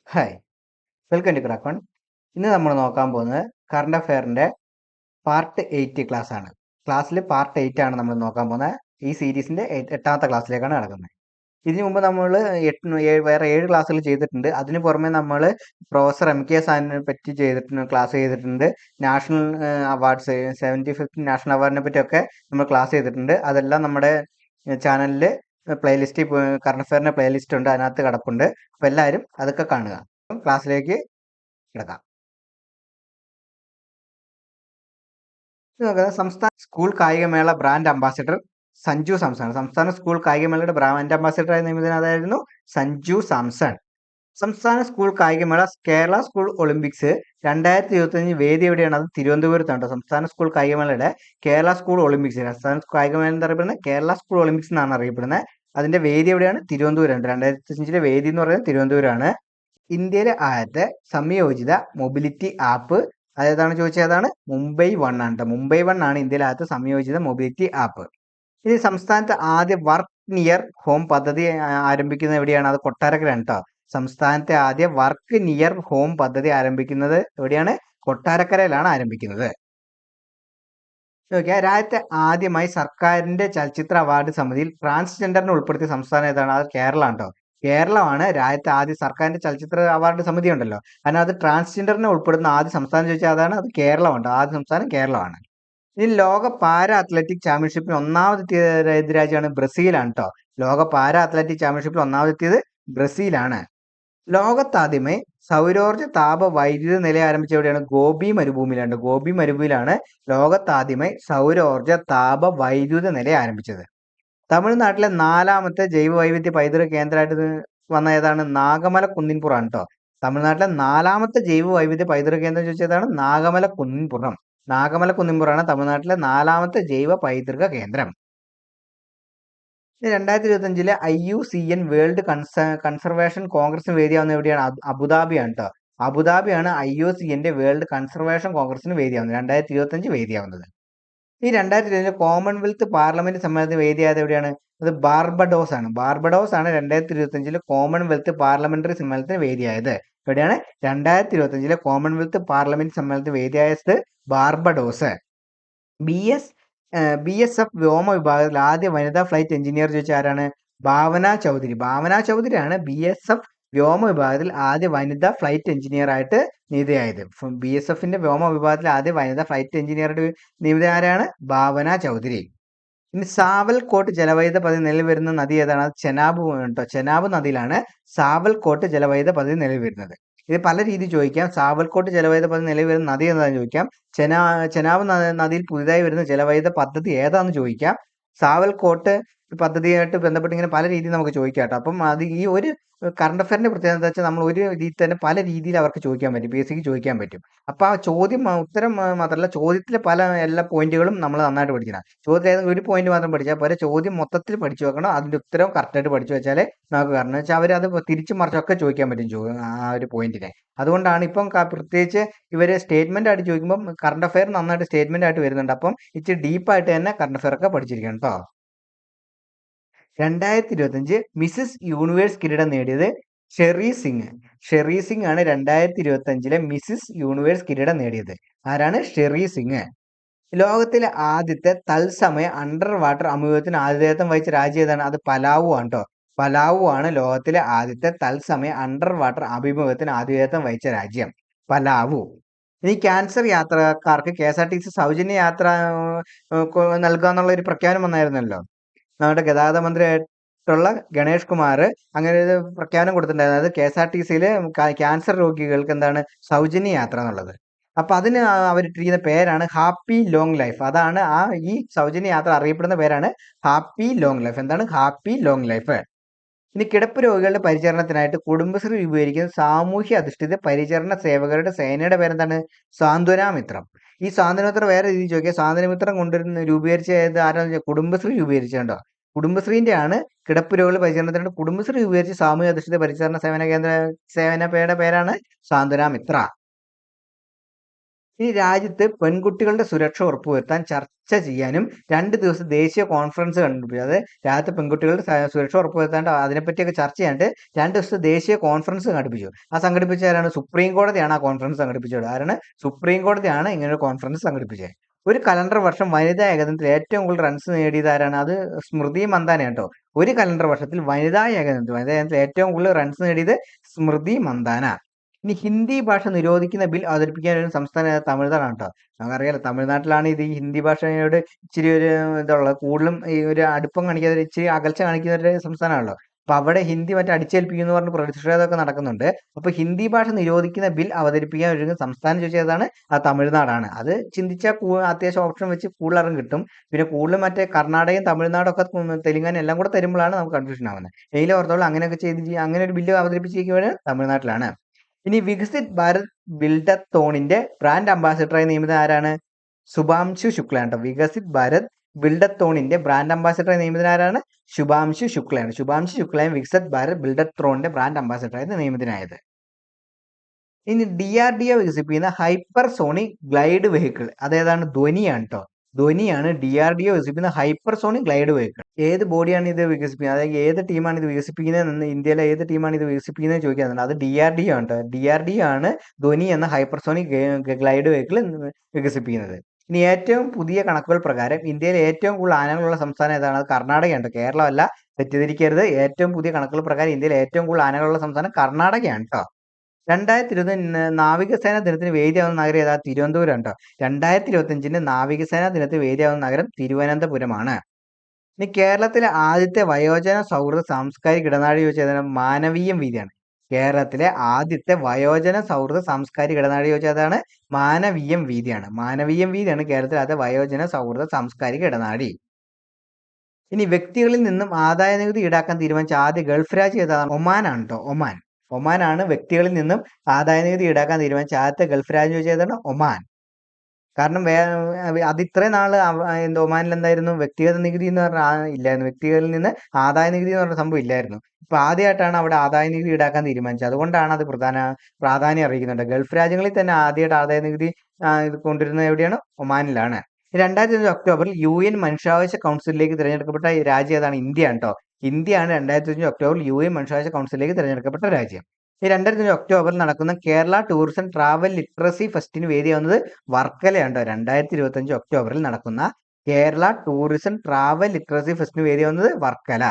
Hi, welcome to ക്രാക്കോൺ. ഇന്ന് നമ്മൾ നോക്കാൻ പോകുന്നത് കറണ്ട് അഫെയറിൻ്റെ പാർട്ട് 8 ക്ലാസ് ആണ്. ക്ലാസ്സിൽ പാർട്ട് 8 ആണ് നമ്മൾ നോക്കാൻ പോകുന്നത്. ഈ സീരീസിൻ്റെ എട്ടാമത്തെ ക്ലാസ്സിലേക്കാണ് കിടക്കുന്നത്. ഇതിനു മുമ്പ് നമ്മൾ വേറെ 7 ക്ലാസ്സുകൾ ചെയ്തിട്ടുണ്ട്. അതിന് പുറമെ നമ്മൾ പ്രൊഫസർ MK സാറിനെ പറ്റി ക്ലാസ് ചെയ്തിട്ടുണ്ട്. നാഷണൽ അവാർഡ്സ് 75th നാഷണൽ അവാർഡിനെ പറ്റിയൊക്കെ നമ്മൾ ക്ലാസ് ചെയ്തിട്ടുണ്ട്. അതെല്ലാം നമ്മുടെ ചാനലിൽ പ്ലേലിസ്റ്റ് കറണ്ട് അഫെയറിൻ്റെ പ്ലേലിസ്റ്റ് ഉണ്ട്, അതിനകത്ത് കിടപ്പുണ്ട്. അപ്പോൾ എല്ലാവരും അതൊക്കെ കാണുക. ക്ലാസ്സിലേക്ക് കിടക്കാം. സംസ്ഥാന സ്കൂൾ കായികമേള ബ്രാൻഡ് അംബാസിഡർ സഞ്ജു സാംസൺ. സംസ്ഥാന സ്കൂൾ കായികമേളയുടെ ബ്രാൻഡ് അംബാസിഡറായി നിയമിതനായിരുന്നു സഞ്ജു സാംസൺ. സംസ്ഥാന സ്കൂൾ കായികമേള കേരള സ്കൂൾ ഒളിമ്പിക്സ് 2025 വേദി എവിടെയാണ്? അത് തിരുവനന്തപുരത്താണ്. സംസ്ഥാന സ്കൂൾ കായികമേളയുടെ കേരള സ്കൂൾ ഒളിമ്പിക്സ്, സംസ്ഥാന കായികമേള എന്ന് അറിയപ്പെടുന്നത് കേരള സ്കൂൾ ഒളിമ്പിക്സ് എന്നാണ് അറിയപ്പെടുന്നത്. അതിന്റെ വേദി എവിടെയാണ്? തിരുവനന്തപുരം. 2025 വേദി എന്ന് പറയുന്നത് തിരുവനന്തപുരമാണ്. ഇന്ത്യയിലെ ആദ്യത്തെ സംയോജിത മൊബിലിറ്റി ആപ്പ് അതേതാണ് ചോദിച്ചത്? അതാണ് മുംബൈ വൺ ആണ്. മുംബൈ വൺ ആണ് ഇന്ത്യയിലെ ആദ്യത്തെ സംയോജിത മൊബിലിറ്റി ആപ്പ്. ഇനി സംസ്ഥാനത്ത് ആദ്യ വർക്ക് നിയർ ഹോം പദ്ധതി ആരംഭിക്കുന്നത് എവിടെയാണ്? അത് കൊട്ടാരക്കരയാണ് കേട്ടോ. സംസ്ഥാനത്തെ ആദ്യ വർക്ക് നിയർ ഹോം പദ്ധതി ആരംഭിക്കുന്നത് എവിടെയാണ്? കൊട്ടാരക്കരയിലാണ് ആരംഭിക്കുന്നത്. നോക്കിയാൽ രാജ്യത്തെ ആദ്യമായി സർക്കാരിന്റെ ചലച്ചിത്ര അവാർഡ് സമിതിയിൽ ട്രാൻസ്ജെൻഡറിനെ ഉൾപ്പെടുത്തിയ സംസ്ഥാനം ഏതാണ്? അത് കേരളമാണ് കേട്ടോ. കേരളമാണ് രാജ്യത്തെ ആദ്യ സർക്കാരിന്റെ ചലച്ചിത്ര അവാർഡ് സമിതി ഉണ്ടല്ലോ, അതിനകത്ത് ട്രാൻസ്ജെൻഡറിനെ ഉൾപ്പെടുന്ന ആദ്യ സംസ്ഥാനം ചോദിച്ചാൽ അതാണ്, അത് കേരളമുണ്ട്. ആദ്യ സംസ്ഥാനം കേരളമാണ്. ഇനി ലോക പാരാ അത്ലറ്റിക് ചാമ്പ്യൻഷിപ്പിൽ ഒന്നാമതെത്തിയ രാജ്യമാണ് ബ്രസീലാണ് കേട്ടോ. ലോക പാരാ അത്ലറ്റിക് ചാമ്പ്യൻഷിപ്പിൽ ഒന്നാമതെത്തിയത് ബ്രസീലാണ്. ലോകത്താദ്യമായി സൗരോർജ്ജ താപ വൈദ്യുത നിലയം ആരംഭിച്ച എവിടെയാണ്? ഗോബി മരുഭൂമിയിലാണ്. ഗോബി മരുഭൂമിയിലാണ് ലോകത്താദ്യമായി സൗരോർജ്ജ താപ വൈദ്യുത നിലയം ആരംഭിച്ചത്. തമിഴ്നാട്ടിലെ 4ാമത്തെ ജൈവ വൈവിധ്യ പൈതൃക കേന്ദ്രമായിട്ട് വന്ന ഏതാണ്? നാഗമല കുന്നിൻപുറാണ് കേട്ടോ. തമിഴ്നാട്ടിലെ 4ാമത്തെ ജൈവ വൈവിധ്യ പൈതൃക കേന്ദ്രം ചോദിച്ചതാണ് നാഗമല കുന്നിൻപുറം. നാഗമല കുന്നിൻപുറാണ് തമിഴ്നാട്ടിലെ 4ാമത്തെ ജൈവ പൈതൃക കേന്ദ്രം. 2025 IUCN വേൾഡ് കൺസർവേഷൻ കോൺഗ്രസിന് വേദിയാവുന്ന എവിടെയാണ്? അബുദാബിയാണ് കേട്ടോ. അബുദാബിയാണ് IUCN വേൾഡ് കൺസർവേഷൻ കോൺഗ്രസിന് വേദിയാവുന്നത്. 2025 വേദിയാവുന്നത്. ഈ 2020 കോമൺവെൽത്ത് പാർലമെന്റ് സമ്മേളനത്തിന് വേദിയായത് എവിടെയാണ്? അത് ബാർബഡോസ് ആണ്. ബാർബഡോസ് ആണ് 2025 കോമൺവെൽത്ത് പാർലമെന്ററി സമ്മേളനത്തിന് വേദിയായത്. എവിടെയാണ്? 2025 കോമൺവെൽത്ത് പാർലമെന്റ് സമ്മേളനത്തിന് വേദിയായത് ബാർബഡോസ്. BSF വ്യോമ വിഭാഗത്തിൽ ആദ്യ വനിതാ ഫ്ലൈറ്റ് എഞ്ചിനീയർ ചോദിച്ചാൽ ആരാണ്? ഭാവന ചൗധരി. ഭാവന ചൗധരിയാണ് BSF വ്യോമ വിഭാഗത്തിൽ ആദ്യ വനിതാ ഫ്ലൈറ്റ് എഞ്ചിനീയർ ആയിട്ട് നിയമിതയായത്. BSFന്റെ വ്യോമ വിഭാഗത്തിൽ ആദ്യ വനിതാ ഫ്ലൈറ്റ് എഞ്ചിനീയറുടെ നിയമിത ആരാണ്? ഭാവന ചൗധരി. ഇനി സാവൽകോട്ട് ജലവൈദ്യുത പദ്ധതി നിലവിൽ വരുന്ന നദി ഏതാണ്? ചെനാബ് കേട്ടോ. ചെനാബ് നദിയിലാണ് സാവൽകോട്ട് ജലവൈദ്യുത പദ്ധതി നിലവിൽ വരുന്നത്. ഇത് പല രീതിയിൽ ചോദിക്കാം. സാവൽകോട്ട് ജലവൈദ്യുത പദ്ധതി നിലവിൽ വരുന്ന നദി ഏതാണെന്ന് ചോദിക്കാം. ചെനാബ് നദിയിൽ പുതുതായി വരുന്ന ജലവൈദ്യുത പദ്ധതി ഏതാണെന്ന് ചോദിക്കാം. സാവൽകോട്ട് പദ്ധതിയായിട്ട് ബന്ധപ്പെട്ട് ഇങ്ങനെ പല രീതിയിൽ നമുക്ക് ചോദിക്കാം കേട്ടോ. അപ്പം അത് ഈ ഒരു കറണ്ട് അഫയറിന്റെ പ്രത്യേകത എന്താ വെച്ചാൽ നമ്മൾ ഒരു രീതിയിൽ തന്നെ പല രീതിയിൽ അവർക്ക് ചോദിക്കാൻ പറ്റും, ബേസിക്ക് ചോദിക്കാൻ പറ്റും. അപ്പോൾ ആ ചോദ്യം ഉത്തരം മാത്രമല്ല, ചോദ്യത്തിലെ പല എല്ലാ പോയിന്റുകളും നമ്മൾ നന്നായിട്ട് പഠിക്കണം. ചോദ്യത്തിൽ ഏതെങ്കിലും ഒരു പോയിന്റ് മാത്രം പഠിച്ചാൽ പോരെ, ചോദ്യം മൊത്തത്തിൽ പഠിച്ചു വെക്കണം. അതിന്റെ ഉത്തരം കറക്റ്റായിട്ട് പഠിച്ചു വെച്ചാലേ നമുക്ക്, കാരണം വെച്ചാൽ അവരത് തിരിച്ചു മറിച്ചൊക്കെ ചോദിക്കാൻ പറ്റും ആ ഒരു പോയിന്റിനെ. അതുകൊണ്ടാണ് ഇപ്പം പ്രത്യേകിച്ച് ഇവര് സ്റ്റേറ്റ്മെന്റ് ആയിട്ട് ചോദിക്കുമ്പോൾ കറണ്ട് അഫയർ നന്നായിട്ട് സ്റ്റേറ്റ്മെന്റ് ആയിട്ട് വരുന്നുണ്ട്. അപ്പം ഇച്ചിരി ഡീപ്പായിട്ട് തന്നെ കറണ്ട് അഫയർ ഒക്കെ പഠിച്ചിരിക്കണം കേട്ടോ. 2025 മിസസ് യൂണിവേഴ്സ് കിരീടം നേടിയത് ഷെറി സിംഗ്. ഷെറി സിംഗ് ആണ് 2025 മിസസ് യൂണിവേഴ്സ് കിരീടം നേടിയത്. ആരാണ്? ഷെറി സിംഗ്. ലോകത്തിലെ ആദ്യത്തെ തത്സമയ അണ്ടർ വാട്ടർ അഭിമുഖത്തിന് ആതിഥേയത്വം വഹിച്ച രാജ്യം ഏതാണ്? അത് പലാവു ആണ് കേട്ടോ. പലാവു ആണ് ലോകത്തിലെ ആദ്യത്തെ തത്സമയ അണ്ടർ വാട്ടർ അഭിമുഖത്തിന് ആതിഥേയത്വം വഹിച്ച രാജ്യം, പലാവു. ഇനി ക്യാൻസർ യാത്രക്കാർക്ക് KSRTC സൗജന്യ യാത്ര നൽകുക എന്നുള്ള ഒരു പ്രഖ്യാപനം വന്നായിരുന്നല്ലോ. നമ്മുടെ ഗതാഗത മന്ത്രിയായിട്ടുള്ള ഗണേഷ് കുമാർ അങ്ങനെ ഒരു പ്രഖ്യാപനം കൊടുത്തിട്ടുണ്ടായിരുന്നു. അതായത് KSRTCയിൽ ക്യാൻസർ രോഗികൾക്ക് എന്താണ് സൗജന്യ യാത്ര എന്നുള്ളത്. അപ്പൊ അതിന് അവരിട്ടിരിക്കുന്ന പേരാണ് ഹാപ്പി ലോങ് ലൈഫ്. അതാണ് ഈ സൗജന്യ യാത്ര അറിയപ്പെടുന്ന പേരാണ് ഹാപ്പി ലോങ് ലൈഫ്. എന്താണ് ഹാപ്പി ലോങ് ലൈഫ്? ഇനി കിടപ്പ് രോഗികളുടെ പരിചരണത്തിനായിട്ട് കുടുംബശ്രീ രൂപീകരിക്കുന്ന സാമൂഹ്യ അധിഷ്ഠിത പരിചരണ സേവകരുടെ സേനയുടെ പേരെന്താണ്? സാന്ത്വനമിത്രം. ഈ സാന്ത്വനമിത്രം വേറെ രീതിയിൽ ചോദിക്കുക. സാന്ത്വനമിത്രം കൊണ്ടുവരുന്ന രൂപീകരിച്ച ആരാന്ന്? കുടുംബശ്രീ രൂപീകരിച്ചുണ്ടോ. കുടുംബശ്രീന്റെ ആണ് കിടപ്പ് രോഗികളുടെ പരിചരണത്തിനായിട്ട് കുടുംബശ്രീ രൂപീകരിച്ച സാമൂഹ്യ അധിഷ്ഠിത പരിചരണ സേവനയുടെ പേരാണ് സാന്ത്വനമിത്ര. ഈ രാജ്യത്ത് പെൺകുട്ടികളുടെ സുരക്ഷ ഉറപ്പുവരുത്താൻ ചർച്ച ചെയ്യാനും 2 ദിവസം ദേശീയ കോൺഫറൻസ് സംഘടിപ്പിച്ചു. അതായത് രാജ്യത്തെ പെൺകുട്ടികളുടെ സുരക്ഷ ഉറപ്പുവരുത്താണ്ട് അതിനെപ്പറ്റിയൊക്കെ ചർച്ച ചെയ്യാണ്ട് 2 ദിവസത്തെ ദേശീയ കോൺഫറൻസ് സംഘടിപ്പിച്ചു. ആ സംഘടിപ്പിച്ച ആരാണ്? സുപ്രീം കോടതിയാണ് ആ കോൺഫറൻസ് സംഘടിപ്പിച്ചത്. ആരാണ്? സുപ്രീം കോടതിയാണ് ഇങ്ങനെ ഒരു കോൺഫറൻസ് സംഘടിപ്പിച്ചത്. ഒരു കലണ്ടർ വർഷം വനിതാ ഏകദിനത്തിൽ ഏറ്റവും കൂടുതൽ റൺസ് നേടിയത് ആരാണ്? അത് സ്മൃതി മന്ദാനയാണ് കേട്ടോ. ഒരു കലണ്ടർ വർഷത്തിൽ വനിതാ ഏകദിനത്തിൽ ഏറ്റവും കൂടുതൽ റൺസ് നേടിയത് സ്മൃതി മന്ദാന. ഇനി ഹിന്ദി ഭാഷ നിരോധിക്കുന്ന ബിൽ അവതരിപ്പിക്കാൻ ഒരു സംസ്ഥാനം തമിഴ്നാടാണ് കേട്ടോ. നമുക്കറിയാലോ തമിഴ്നാട്ടിലാണ് ഇത് ഈ ഹിന്ദി ഭാഷയോട് ഇച്ചിരി ഒരു ഇതുള്ളത്. കൂടുതലും ഈ ഒരു അടുപ്പം കാണിക്കാതെ ഇച്ചിരി അകൽച്ച കാണിക്കുന്ന ഒരു സംസ്ഥാനമാണല്ലോ. അപ്പൊ അവിടെ ഹിന്ദി മറ്റേ അടിച്ചേൽപ്പിക്കുന്നു എന്ന് പറഞ്ഞ് പ്രതിഷേധമൊക്കെ നടക്കുന്നുണ്ട്. അപ്പൊ ഹിന്ദി ഭാഷ നിരോധിക്കുന്ന ബിൽ അവതരിപ്പിക്കാൻ ഒരുങ്ങുന്ന സംസ്ഥാനം ചോദിച്ചാൽ ഏതാണ്? ആ തമിഴ്നാടാണ്. അത് ചിന്തിച്ചാൽ അത്യാവശ്യം ഓപ്ഷൻ വെച്ച് കൂടുതൽ അറിവ് കിട്ടും. പിന്നെ കൂടുതലും മറ്റേ കർണാടകയും തമിഴ്നാടും ഒക്കെ തെലുങ്കാന എല്ലാം കൂടെ തരുമ്പോഴാണ് നമുക്ക് കൺഫ്യൂഷൻ ആവുന്നത്. എങ്കിലും ഓർത്തോളം അങ്ങനെയൊക്കെ അങ്ങനെ ഒരു ബില്ല് അവതരിപ്പിച്ചിരിക്കുന്നത് തമിഴ്നാട്ടിലാണ്. ഇനി വികസിത് ഭാരത് ബിൽഡത്തോണിന്റെ ബ്രാൻഡ് അംബാസിഡറായി നിയമിതൻ ആരാണ്? ശുഭാംശു ശുക്ലയാണ് കേട്ടോ. വികസിത് ഭാരത് ബിൽഡത്തോണിന്റെ ബ്രാൻഡ് അംബാസിഡറായി നിയമിതൻ ആരാണ്? ശുഭാംശു ശുക്ലയാണ്. ശുഭാംശു ശുക്ലയും വികസിത് ഭാരത് ബിൽഡത്തോണിന്റെ ബ്രാൻഡ് അംബാസിഡറായി നിയമിതനായത്. ഇനി DRDO വികസിപ്പിക്കുന്ന ഹൈപ്പർസോണിക് ഗ്ലൈഡ് വെഹിക്കിൾ അതേതാണ്? ധ്വനിയാണ് കേട്ടോ. ധ്വനിയാണ് DRDO വികസിപ്പിക്കുന്ന ഹൈപ്പർസോണിക് ഗ്ലൈഡ് വെഹിക്കിൾ. ഏത് ബോഡിയാണ് ഇത് വികസിപ്പിക്കുന്നത്? അതായത് ഏത് ടീമാണ് ഇത് വികസിപ്പിക്കുന്നത്? ഇന്ത്യയിലെ ഏത് ടീമാണ് ഇത് വികസിപ്പിക്കുന്നത് ചോദിക്കാറുണ്ട്. അത് DRDO ആണ് കേട്ടോ. DRDO ആണ് ധ്വനി എന്ന ഹൈപ്പർസോണിക് ഗ്ലൈഡ് വെഹിക്കിൾ വികസിപ്പിക്കുന്നത്. ഇനി ഏറ്റവും പുതിയ കണക്കുകൾ പ്രകാരം ഇന്ത്യയിലെ ഏറ്റവും കൂടുതൽ ആനകളുള്ള സംസ്ഥാനം ഏതാണ്? അത് കർണാടകയാണ്. കേരളമല്ല, തെറ്റിദ്ധരിക്കരുത്. ഏറ്റവും പുതിയ കണക്കുകൾ പ്രകാരം ഇന്ത്യയിൽ ഏറ്റവും കൂടുതൽ ആനകളുള്ള സംസ്ഥാനം കർണാടകയാണ് കേട്ടോ. 2020 നാവികസേന ദിനത്തിന് വേദിയാവുന്ന നഗരം ഏതാ? തിരുവനന്തപുരം കേട്ടോ. 2025 നാവികസേന ദിനത്തിന് വേദിയാവുന്ന നഗരം തിരുവനന്തപുരമാണ്. ഇനി കേരളത്തിലെ ആദ്യത്തെ വയോജന സൗഹൃദ സാംസ്കാരിക ഇടനാഴി ചോദിച്ചാൽ ഏതാണ്? മാനവീയം വീതിയാണ്. കേരളത്തിലെ ആദ്യത്തെ വയോജന സൗഹൃദ സാംസ്കാരിക ഇടനാഴി ചോദിച്ചാൽ അതാണ് മാനവീയം വീതിയാണ്. മാനവീയം വീതിയാണ് കേരളത്തിലെ ആദ്യത്തെ വയോജന സൗഹൃദ സാംസ്കാരിക ഇടനാഴി. ഇനി വ്യക്തികളിൽ നിന്നും ആദായ നികുതി ഈടാക്കാൻ തീരുമാനിച്ച ആദ്യ ഗൾഫ് രാജ്യം ഏതാണ്? ഒമാനാണ് കേട്ടോ. ഒമാൻ. ഒമാനാണ് വ്യക്തികളിൽ നിന്നും ആദായ നികുതി ഈടാക്കാൻ തീരുമാനിച്ച ആദ്യത്തെ ഗൾഫ് രാജ്യം ചോദിച്ചാൽ ഏതാണ്? ഒമാൻ. കാരണം അത് ഇത്രയും നാള് ഒമാനിൽ എന്തായിരുന്നു? വ്യക്തിഗത നികുതി എന്ന് പറഞ്ഞാൽ ഇല്ലായിരുന്നു. വ്യക്തികളിൽ നിന്ന് ആദായ നികുതി എന്ന് പറഞ്ഞ സംഭവം ഇല്ലായിരുന്നു. ഇപ്പൊ ആദ്യമായിട്ടാണ് അവിടെ ആദായ നികുതി ഈടാക്കാൻ തീരുമാനിച്ചത്. അതുകൊണ്ടാണ് അത് പ്രാധാന്യം അറിയിക്കുന്നുണ്ട്. ഗൾഫ് രാജ്യങ്ങളിൽ തന്നെ ആദ്യമായിട്ട് ആദായ നികുതി ഇത് കൊണ്ടുവരുന്നത് എവിടെയാണ്? ഒമാനിലാണ്. 2005 ഒക്ടോബറിൽ UN മനുഷ്യാവകാശ കൗൺസിലിലേക്ക് തിരഞ്ഞെടുക്കപ്പെട്ട രാജ്യം ഏതാണ്? ഇന്ത്യയാണ് കേട്ടോ. ഇന്ത്യയാണ് 2005 ഒക്ടോബറിൽ UN മനുഷ്യാവകാശ കൗൺസിലിലേക്ക് തിരഞ്ഞെടുക്കപ്പെട്ട രാജ്യം. ഈ 2005 ഒക്ടോബറിൽ നടക്കുന്ന കേരള ടൂറിസം ട്രാവൽ ലിറ്ററസി ഫെസ്റ്റിന് വേദിയാവുന്നത് വർക്കലയാണ് കേട്ടോ. 2025 ഒക്ടോബറിൽ നടക്കുന്ന കേരള ടൂറിസം ട്രാവൽ ലിറ്ററസി ഫെസ്റ്റിന് വേദിയാവുന്നത് വർക്കല.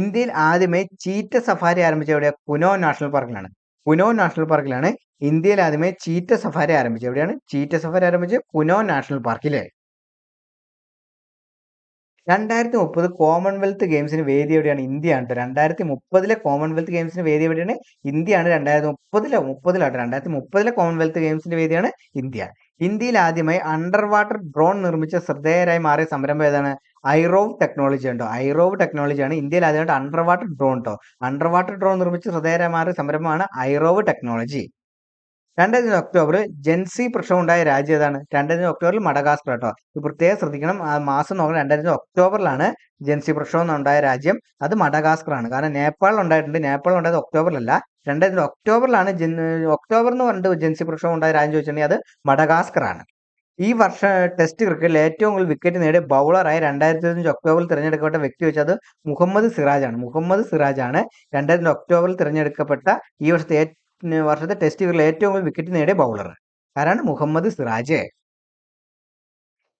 ഇന്ത്യയിൽ ആദ്യമായി ചീറ്റ സഫാരി ആരംഭിച്ച എവിടെയാണ്? കുനോ നാഷണൽ പാർക്കിലാണ്. കുനോ നാഷണൽ പാർക്കിലാണ് ഇന്ത്യയിൽ ആദ്യമായി ചീറ്റ സഫാരി ആരംഭിച്ചത്. എവിടെയാണ് ചീറ്റ സഫാരി ആരംഭിച്ചത്? കുനോ നാഷണൽ പാർക്കിലെ. 2030 കോമൺവെൽത്ത് ഗെയിംസിന് വേദി എവിടെയാണ്? ഇന്ത്യയാണ് കേട്ടോ. 2030 കോമൺവെൽത്ത് ഗെയിംസിന് വേദി എവിടെയാണ്? ഇന്ത്യയാണ്. 2030 കോമൺവെൽത്ത് ഗെയിംസിന്റെ വേദിയാണ് ഇന്ത്യ. ഇന്ത്യയിൽ ആദ്യമായി അണ്ടർ വാട്ടർ ഡ്രോൺ നിർമ്മിച്ച ശ്രദ്ധേയരായി മാറിയ സംരംഭം ഏതാണ്? ഐറോവ് ടെക്നോളജി ഉണ്ടോ. ഐറോവ് ടെക്നോളജിയാണ് ഇന്ത്യയിൽ ആദ്യമായിട്ട് അണ്ടർ വാട്ടർ ഡ്രോൺ കേട്ടോ. അണ്ടർ വാട്ടർ ഡ്രോൺ നിർമ്മിച്ച് ശ്രദ്ധേയരായി മാറിയ സംരംഭമാണ് ഐറോവ് ടെക്നോളജി. 2005 ഒക്ടോബറിൽ ജെൻസി പ്രശ്നം ഉണ്ടായ രാജ്യം ഏതാണ്? 2005 ഒക്ടോബറിൽ മഡഗാസ്കർ കേട്ടോ. ഇത് പ്രത്യേകം ശ്രദ്ധിക്കണം. ആ മാസം നോക്കണം. 2005 ഒക്ടോബറിലാണ് ജെൻസി പ്രശ്നം ഉണ്ടായ രാജ്യം. അത് മഡഗാസ്കർ ആണ്. കാരണം നേപ്പാളിൽ ഉണ്ടായിട്ടുണ്ട്. നേപ്പാളിൽ ഉണ്ടായത് ഒക്ടോബറിലല്ല. 2005 ഒക്ടോബറിലാണ് ഒക്ടോബർ എന്ന് പറഞ്ഞിട്ട് ജെൻസി പ്രശ്നം ഉണ്ടായ രാജ്യം ചോദിച്ചിട്ടുണ്ടെങ്കിൽ അത് മഡഗാസ്കർ ആണ്. ഈ വർഷം ടെസ്റ്റ് ക്രിക്കറ്റിൽ ഏറ്റവും കൂടുതൽ വിക്കറ്റ് നേടിയ ബൗളറായി 2005 ഒക്ടോബറിൽ തിരഞ്ഞെടുക്കപ്പെട്ട വ്യക്തി വെച്ചാൽ അത് മുഹമ്മദ് സിറാജാണ്. മുഹമ്മദ് സിറാജാണ് 2005 ഒക്ടോബറിൽ തിരഞ്ഞെടുക്കപ്പെട്ട ഈ വർഷത്തെ ടെസ്റ്റ് ക്രിക്കറ്റിൽ ഏറ്റവും കൂടുതൽ വിക്കറ്റ് നേടിയ ബൗളർ. ആരാണ്? മുഹമ്മദ് സിറാജ്.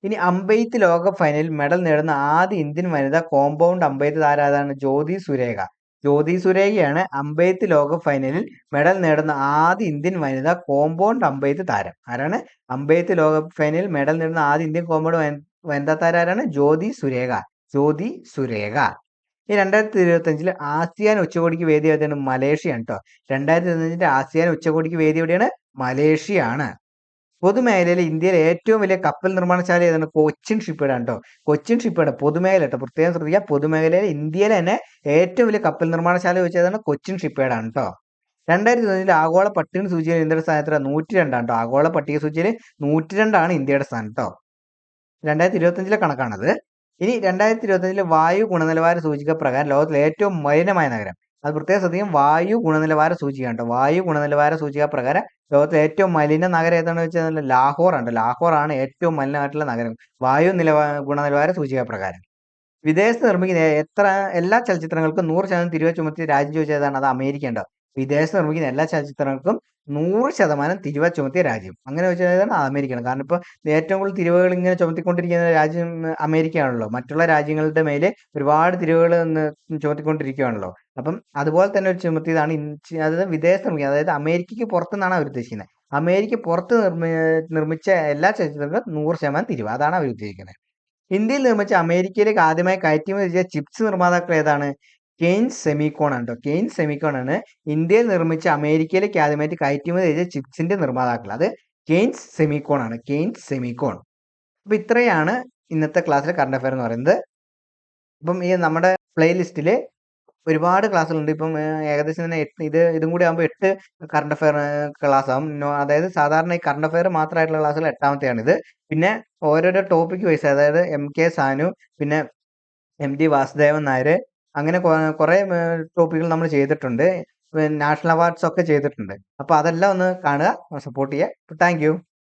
ഇനി അമ്പെയ്ത്ത് ലോകകപ്പ് ഫൈനലിൽ മെഡൽ നേടുന്ന ആദ്യ ഇന്ത്യൻ വനിതാ കോമ്പൗണ്ട് അമ്പെയ്ത്ത് താരം ആരാണ്? ജ്യോതി സുരേഖ. ജ്യോതി സുരേഖയാണ് അമ്പെയ്ത്ത് ലോകകപ്പ് ഫൈനലിൽ മെഡൽ നേടുന്ന ആദ്യ ഇന്ത്യൻ വനിതാ കോമ്പൗണ്ട് അമ്പെയ്ത്ത് താരം. ആരാണ്? അമ്പെയ്ത്ത് ലോകകപ്പ് ഫൈനലിൽ മെഡൽ നേടുന്ന ആദ്യ ഇന്ത്യൻ കോമ്പൗണ്ട് വനിതാ താരം ആരാണ്? ജ്യോതി സുരേഖ. ജ്യോതി സുരേഖ. ഈ 2025 ആസിയാൻ ഉച്ചകോടിക്ക് വേദി എവിടെയാണ്? മലേഷ്യയാണ് കേട്ടോ. 2025 ആസിയാൻ ഉച്ചകോടിക്ക് വേദി എവിടെയാണ്? മലേഷ്യയാണ്. പൊതുമേഖലയിൽ ഇന്ത്യയിലെ ഏറ്റവും വലിയ കപ്പൽ നിർമ്മാണശാല ഏതാണ്? കൊച്ചിൻ ഷിപ്പ്യാർഡ് ആണ് കേട്ടോ. കൊച്ചിൻ ഷിപ്പ്യാർഡ് പൊതുമേഖല കേട്ടോ. പ്രത്യേകം ശ്രദ്ധിക്കുക. പൊതുമേഖലയിൽ ഇന്ത്യയിലെ തന്നെ ഏറ്റവും വലിയ കപ്പൽ നിർമ്മാണശാല ചോദിച്ചതാണ് കൊച്ചിൻ ഷിപ്പ്യാർഡ് ആണ് കേട്ടോ. 2025 ആഗോള പട്ടിക സൂചികയിൽ ഇന്ത്യയുടെ സ്ഥാനത്ത് 102 ആണ് കേട്ടോ. ആഗോള പട്ടിക സൂചികയിൽ 102 ആണ് ഇന്ത്യയുടെ സ്ഥാനം കേട്ടോ. 2025 കണക്കാണത്. ഇനി 2025 വായു ഗുണനിലവാര സൂചിക പ്രകാരം ലോകത്തിലെ ഏറ്റവും മലിനമായ നഗരം. അത് പ്രത്യേകം ശ്രദ്ധിക്കും. വായു ഗുണനിലവാര സൂചിക കേട്ടോ. വായു ഗുണനിലവാര സൂചിക പ്രകാരം ലോകത്തിലെ ഏറ്റവും മലിന നഗരം ഏതാണെന്ന് വെച്ചാൽ ലാഹോർ ആണ്. ലാഹോർ ആണ് ഏറ്റവും മലിനമായിട്ടുള്ള നഗരം വായു ഗുണനിലവാര സൂചിക പ്രകാരം. വിദേശത്ത് നിർമ്മിക്കുന്ന എല്ലാ ചലച്ചിത്രങ്ങൾക്കും 100% തിരികെ ചുമത്തിയ രാജ്യം ചോദിച്ചാൽ ഏതാണ്? അത് അമേരിക്ക ഉണ്ടാവും. വിദേശത്ത് നിർമ്മിക്കുന്ന എല്ലാ ചലച്ചിത്രങ്ങൾക്കും 100% തിരികെ ചുമത്തിയ രാജ്യം അങ്ങനെ ചോദിച്ചാൽ അമേരിക്കയാണ്. കാരണം ഇപ്പോൾ ഏറ്റവും കൂടുതൽ തിരിവുകൾ ഇങ്ങനെ ചുമത്തിക്കൊണ്ടിരിക്കുന്ന രാജ്യം അമേരിക്കയാണല്ലോ. മറ്റുള്ള രാജ്യങ്ങളുടെ മേലെ ഒരുപാട് തിരിവുകൾ ചുമത്തിക്കൊണ്ടിരിക്കുകയാണല്ലോ. അപ്പം അതുപോലെ തന്നെ ഒരു ചുമത്തിയതാണ് അതായത് വിദേശത്ത് നിർമ്മിക്കുന്നത്. അതായത് അമേരിക്കയ്ക്ക് പുറത്തുനിന്നാണ് അവർ ഉദ്ദേശിക്കുന്നത്. അമേരിക്ക പുറത്ത് നിർമ്മിച്ച എല്ലാ ചലച്ചിത്രങ്ങൾക്കും 100% തിരിവ്. അതാണ് അവർ ഉദ്ദേശിക്കുന്നത്. ഇന്ത്യയിൽ നിർമ്മിച്ച അമേരിക്കയിലേക്ക് ആദ്യമായി കയറ്റുമതി ചെയ്ത ചിപ്സ് നിർമ്മാതാക്കൾ ഏതാണ്? കെയ്ൻസ് സെമിക്കോൺ ആണ് കേട്ടോ. കെയ്ൻസ് സെമിക്കോൺ ആണ് ഇന്ത്യയിൽ നിർമ്മിച്ച അമേരിക്കയിലേക്ക് ആദ്യമായിട്ട് കയറ്റുമതി ചെയ്ത ചിപ്സിന്റെ നിർമ്മാതാക്കൾ. അത് കെയ്ൻസ് സെമിക്കോൺ ആണ്. കെയ്ൻസ് സെമിക്കോൺ. അപ്പൊ ഇത്രയാണ് ഇന്നത്തെ ക്ലാസ്സിലെ കറണ്ട് അഫയർ എന്ന് പറയുന്നത്. ഇപ്പം ഈ നമ്മുടെ പ്ലേലിസ്റ്റിൽ ഒരുപാട് ക്ലാസ്സുകളുണ്ട്. ഇപ്പം ഏകദേശം തന്നെ ഇതും കൂടി ആകുമ്പോൾ 8 കറണ്ട് അഫയർ ക്ലാസ് ആവും. അതായത് സാധാരണ ഈ കറണ്ട് അഫയർ മാത്രമായിട്ടുള്ള ക്ലാസ്സുകൾ 8ാമത്തെയാണിത്. പിന്നെ ഓരോരോ ടോപ്പിക് വൈസ് അതായത് MK സാനു, പിന്നെ MT വാസുദേവൻ നായർ, അങ്ങനെ കുറേ ടോപ്പിക്കുകൾ നമ്മൾ ചെയ്തിട്ടുണ്ട്. നാഷണൽ അവാർഡ്സ് ഒക്കെ ചെയ്തിട്ടുണ്ട്. അപ്പോൾ അതെല്ലാം ഒന്ന് കാണുക, സപ്പോർട്ട് ചെയ്യുക. Thank you.